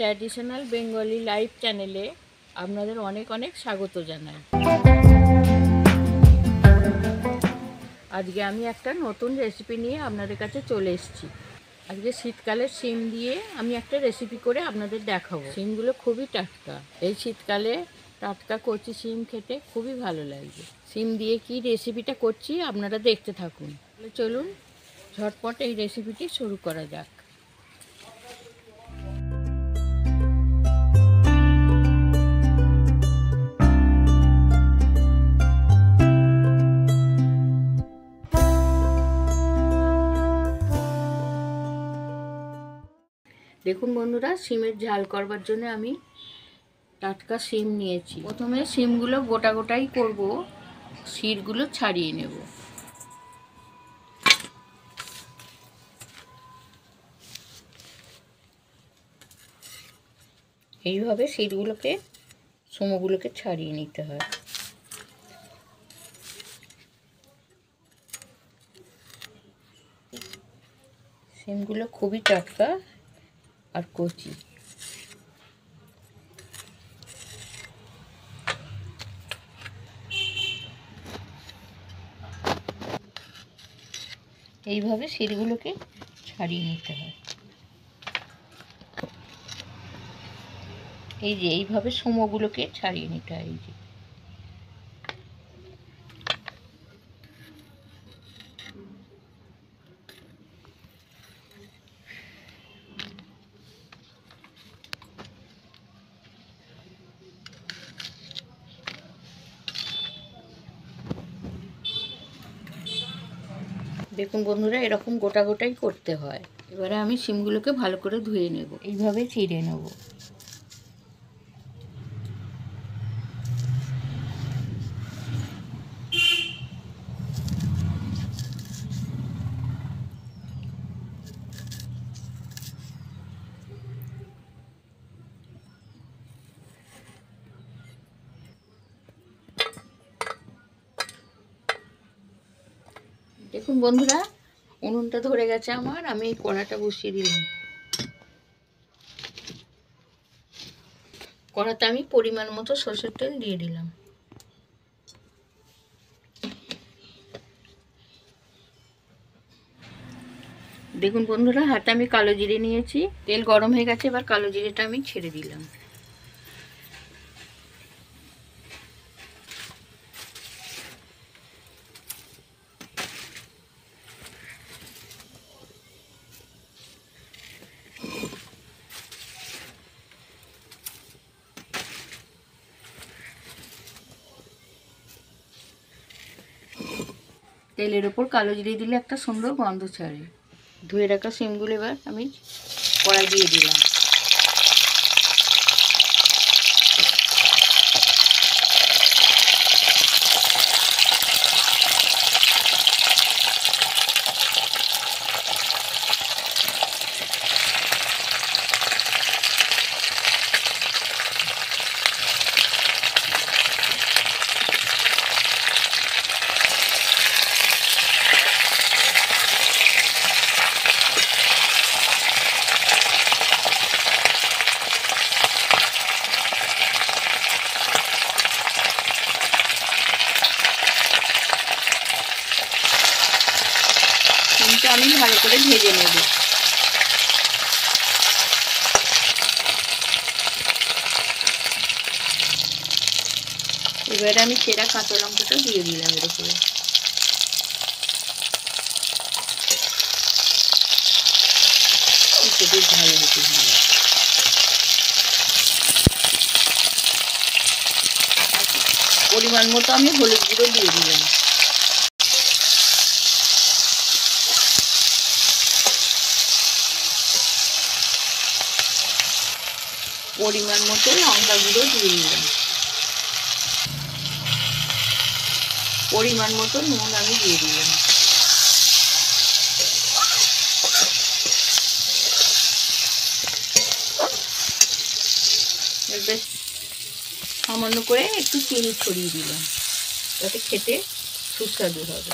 Traditional Bengali live চ্যানেলে আপনাদের অনেক অনেক স্বাগত জানাই। আজকে আমি একটা নতুন রেসিপি নিয়ে আপনাদের কাছে চলে এসেছি। আজকে শীতকালের শিম দিয়ে আমি একটা রেসিপি করে আপনাদের দেখাবো। শিমগুলো খুবই টাটকা, এই শীতকালে টাটকা কচি শিম খেতে খুবই ভালো লাগবে। শিম দিয়ে কি রেসিপিটা করছি আপনারা দেখতে থাকুন। চলুন ঝটপট এই রেসিপিটি শুরু করা যাক। দেখুন বন্ধুরা, শিমের ঝাল করবার জন্য আমি টাটকা শিম নিয়েছি। প্রথমে শিমগুলো গোটা গোটাই করব, শিরগুলো ছাড়িয়ে নেব। এইভাবে শিরগুলোকে সমগুলোকে ছাড়িয়ে নিতে হয়। শিমগুলো খুবই টাটকা আর কচি। এইভাবে শিরগুলোকে ছাড়িয়ে নিতে হয়। এই যে এইভাবে সমগুলোকে ছাড়িয়ে নিতে হয়। এই যে দেখুন বন্ধুরা, এরকম গোটা গোটাই করতে হয়। এবারে আমি শিমগুলোকে ভালো করে ধুয়ে নেব, এইভাবে চিড়ে নেব। দেখুন বন্ধুরা, উনুনটা ধরে গেছে আমার। আমি এই কড়াটা বসিয়ে দিলাম। কড়াতে আমি পরিমাণ মতো সরষের তেল দিয়ে দিলাম। দেখুন বন্ধুরা, হাতে আমি কালো জিরে নিয়েছি। তেল গরম হয়ে গেছে, এবার কালো জিরেটা আমি ছেড়ে দিলাম। তেলের ওপর কালো জিরে দিলে একটা সুন্দর গন্ধ ছাড়ে। ধুয়ে রাখা শিমগুলো এবার আমি কড়াই দিয়ে দিলাম। শিমটা আমি ভালো করে ভেজে নেব। এবারে আমি চেরা কাঁচা লঙ্কাটা দিয়ে দিলাম এর উপরে। বেশ ভালো হতে হবে। পরিমাণ মতো আমি হলুদ গুঁড়ো দিয়ে দিলাম। পরিমাণ মতো লঙ্কা গুঁড়ো দিয়ে দিলাম। পরিমাণ মতো নুন আমি দিয়ে দিলাম। বেশ সামান্য করে একটু চিনি ছড়িয়ে দিলাম, যাতে খেতে সুস্বাদু হবে।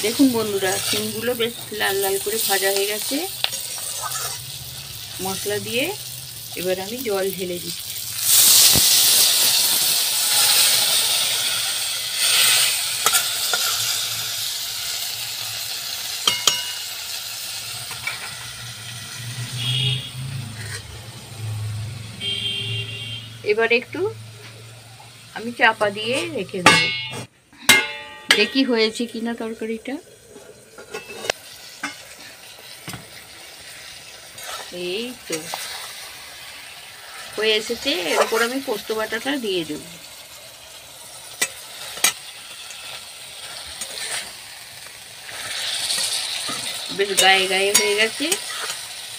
দেখুন বন্ধুরা, সিমগুলো বেশ লাল লাল করে ভাজা হয়ে গেছে। মশলা দিয়ে এবার আমি জল ঢেলে দিচ্ছি। এবার একটু আমি চাপা দিয়ে রেখে দেব, দেখি হয়েছে কিনা তরকারিটা। এই তো হয়ে এসেছে। এর উপর আমি পোস্ত বাটাটা দিয়ে দেব। বেশ গায়ে গায়ে হয়ে গেছে।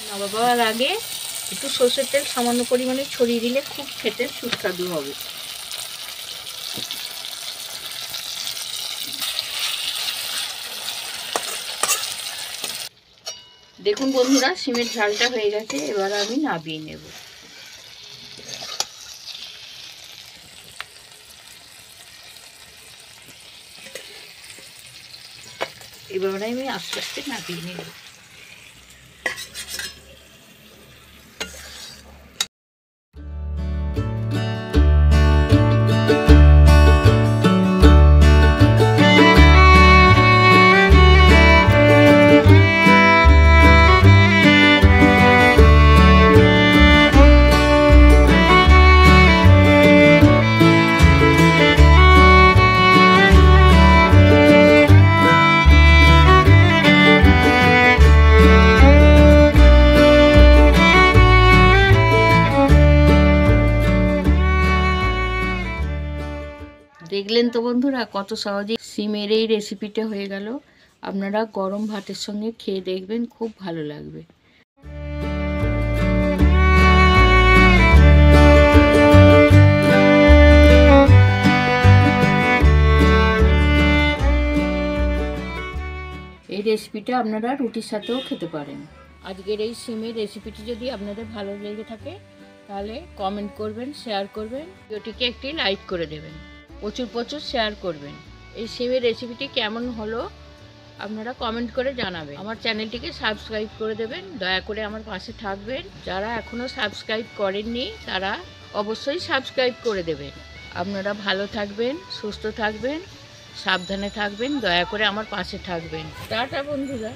নামাবার আগে একটু সর্ষের তেল সামান্য পরিমাণে ছড়িয়ে দিলে খুব খেতে সুস্বাদু হবে। দেখুন বন্ধুরা, সিমের ঝালটা হয়ে গেছে। এবার আমি নামিয়ে নেব। এবার আমি আস্তে আস্তে নামিয়ে নেব। দেখলেন তো বন্ধুরা, কত সহজে সিমের এই রেসিপিটা হয়ে গেল। আপনারা গরম ভাতের সঙ্গে খেয়ে দেখবেন, খুব ভালো লাগবে। এই রেসিপিটা আপনারা রুটির সাথেও খেতে পারেন। আজকের এই সিমের রেসিপিটি যদি আপনাদের ভালো লেগে থাকে তাহলে কমেন্ট করবেন, শেয়ার করবেন, ভিডিওটিকে একটি লাইক করে দেবেন, প্রচুর প্রচুর শেয়ার করবেন। এই সিমের রেসিপিটি কেমন হলো আপনারা কমেন্ট করে জানাবেন। আমার চ্যানেলটিকে সাবস্ক্রাইব করে দেবেন, দয়া করে আমার পাশে থাকবেন। যারা এখনও সাবস্ক্রাইব করেননি তারা অবশ্যই সাবস্ক্রাইব করে দেবেন। আপনারা ভালো থাকবেন, সুস্থ থাকবেন, সাবধানে থাকবেন, দয়া করে আমার পাশে থাকবেন। টাটা বন্ধুরা।